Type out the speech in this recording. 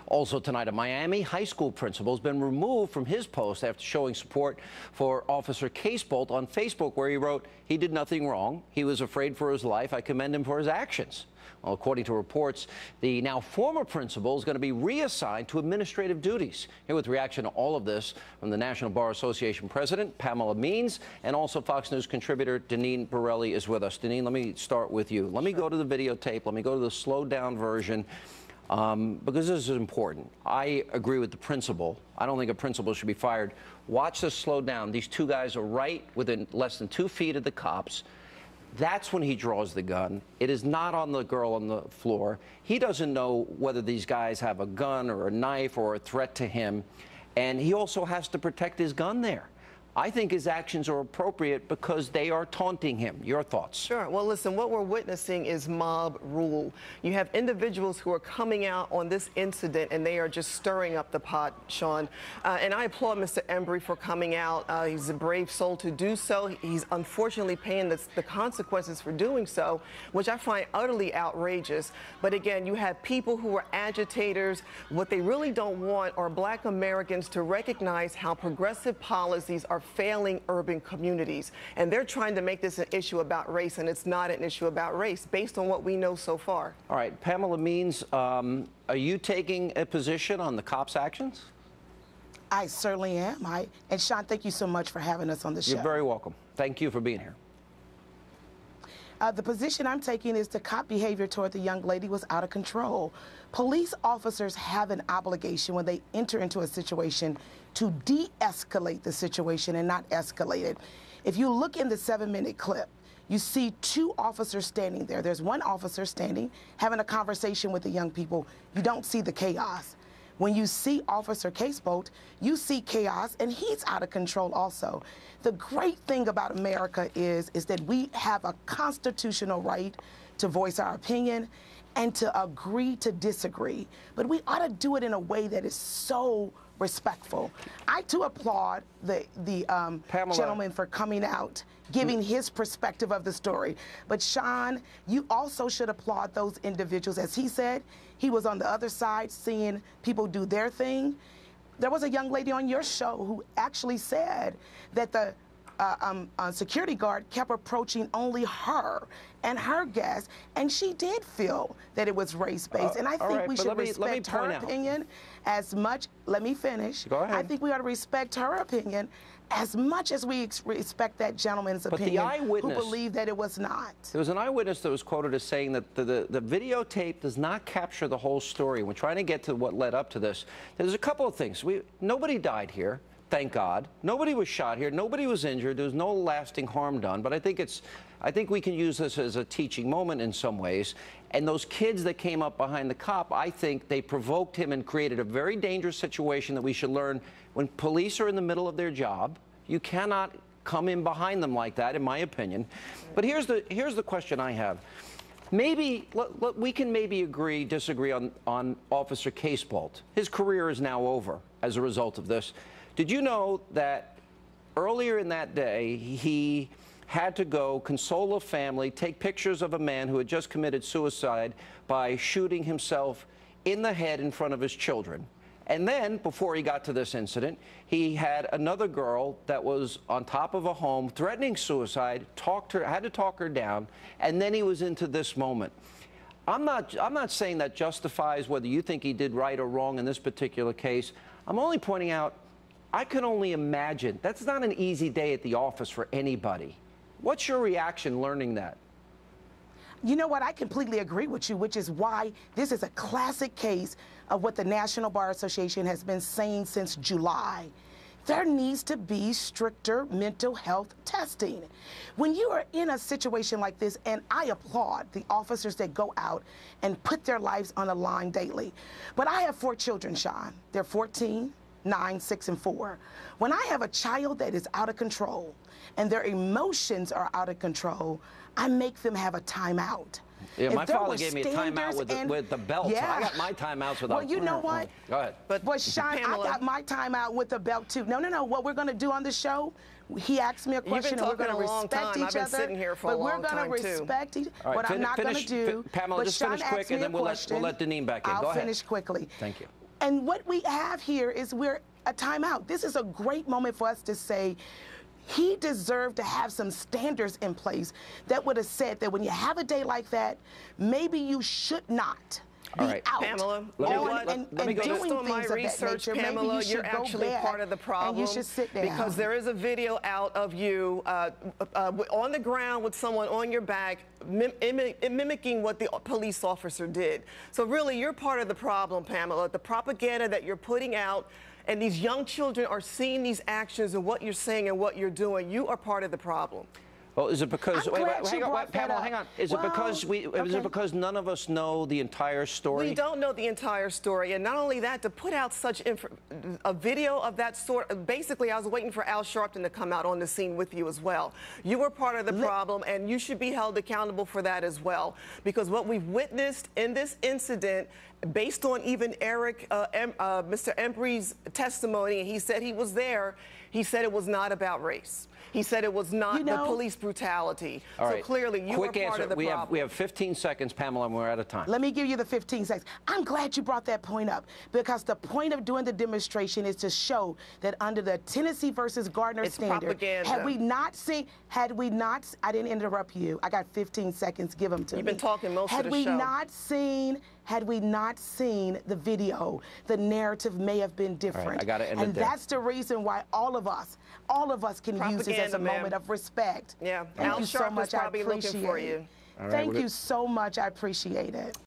Also tonight, a Miami high school principal has been removed from his post after showing support for Officer Casebolt on Facebook, where he wrote, "He did nothing wrong. He was afraid for his life. I commend him for his actions." Well, according to reports, the now former principal is going to be reassigned to administrative duties. Here with reaction to all of this from the National Bar Association president, Pamela, and also Fox News contributor Deneen Borelli is with us. Deneen, let me start with you. Let me go to the videotape. Let me go to the slowed down version. Because this is important. I agree with the principal. I don't think a principal should be fired. Watch this slow down. These two guys are right within less than 2 feet of the cops. That's when he draws the gun. It is not on the girl on the floor. He doesn't know whether these guys have a gun or a knife or a threat to him. And he also has to protect his gun there. I think his actions are appropriate because they are taunting him. Your thoughts? Sure. Well, listen, what we're witnessing is mob rule. You have individuals who are coming out on this incident, and they are just stirring up the pot, Sean. And I applaud Mr. Embry for coming out. He's a brave soul to do so. He's unfortunately paying the consequences for doing so, which I find utterly outrageous. But again, you have people who are agitators. What they really don't want are Black Americans to recognize how progressive policies are failing urban communities, and they're trying to make this an issue about race, and it's not an issue about race based on what we know so far. All right, Pamela, are you taking a position on the cops' actions? I certainly am. And Sean, thank you so much for having us on the show. You're very welcome. Thank you for being here. The position I'm taking is the cop behavior toward the young lady was out of control. Police officers have an obligation when they enter into a situation to de-escalate the situation and not escalate it. If you look in the 7-minute clip, you see 2 officers standing there. There's one officer standing, having a conversation with the young people. You don't see the chaos. When you see Officer Casebolt, you see chaos, and he's out of control also. The great thing about America is that we have a constitutional right to voice our opinion and to agree to disagree. But we ought to do it in a way that is so respectful. I too applaud the gentleman for coming out, giving his perspective of the story. But Sean, you also should applaud those individuals. As he said, he was on the other side seeing people do their thing. There was a young lady on your show who actually said that the security guard kept approaching only her and her guests, and she did feel that it was race-based. And I think we should respect her opinion as much. Let me finish. Go ahead. I think we ought to respect her opinion as much as we respect that gentleman's opinion, who believed that it was not. There was an eyewitness that was quoted as saying that the videotape does not capture the whole story. We're trying to get to what led up to this. There's a couple of things. Nobody died here. Thank God. Nobody was shot here. Nobody was injured. There was no lasting harm done. But I think we can use this as a teaching moment in some ways. And those kids that came up behind the cop, I think they provoked him and created a very dangerous situation that we should learn. When police are in the middle of their job, you cannot come in behind them like that, in my opinion. But here's the question I have. Maybe we can disagree on Officer Casebolt. His career is now over as a result of this. Did you know that earlier in that day, he had to go console a family, take pictures of a man who had just committed suicide by shooting himself in the head in front of his children? And then, before he got to this incident, he had another girl that was on top of a home threatening suicide, had to talk her down, and then he was into this moment. I'm not saying that justifies whether you think he did right or wrong in this particular case. I'm only pointing out, I can only imagine that's not an easy day at the office for anybody. What's your reaction learning that? You know what? I completely agree with you, which is why this is a classic case of what the National Bar Association has been saying since July. There needs to be stricter mental health testing. When you are in a situation like this, and I applaud the officers that go out and put their lives on the line daily. But I have 4 children, Sean. They're 14, 9, 6, and 4. When I have a child that is out of control and their emotions are out of control, I make them have a timeout. Yeah, my father gave me a timeout with the belt. Yeah. So I got my timeouts without. Well, you know what? Go ahead. But Sean, Pamela, I got my timeout with the belt too. No. What we're going to do on the show, he asked me a question, and we're going to respect each other. Sitting here for a long time, but we're going to respect each other. What I'm not going to do. Pamela, just finish quick, and then we'll let Deneen back in. I'll finish quickly. Thank you. And what we have here is we're a timeout. This is a great moment for us to say, he deserved to have some standards in place that would have said that when you have a day like that, maybe you should not be out. Pamela, and doing on my things research, of that nature. Pamela, Maybe you you're should go actually back part of the problem. And you should sit down. Because there is a video out of you on the ground with someone on your back mimicking what the police officer did. So really, you're part of the problem, Pamela. The propaganda that you're putting out, and these young children are seeing these actions and what you're saying and what you're doing. You are part of the problem. Well, is it because Pamela, hang on. Is it because none of us know the entire story? We don't know the entire story, and not only that, to put out such a video of that sort. Basically, I was waiting for Al Sharpton to come out on the scene with you as well. You were part of the problem, and you should be held accountable for that as well, because what we've witnessed in this incident, based on even Mr. Embry's testimony, and he said he was there, he said it was not about race. He said it was not the police brutality. All right. So clearly, you are part of the problem. We have 15 seconds, Pamela, and we're out of time. Let me give you the 15 seconds. I'm glad you brought that point up, because the point of doing the demonstration is to show that under the Tennessee versus Gardner standard, propaganda. had we not, I didn't interrupt you. I got 15 seconds. Give them to me. You've been talking most of the show. Had we not seen the video, the narrative may have been different. Right, I gotta end it there. And that's the reason why all of us can use this as a moment of respect. Yeah, Thank Al you so Sharpton's much. I probably looking appreciate for it. you. Thank you so much. I appreciate it.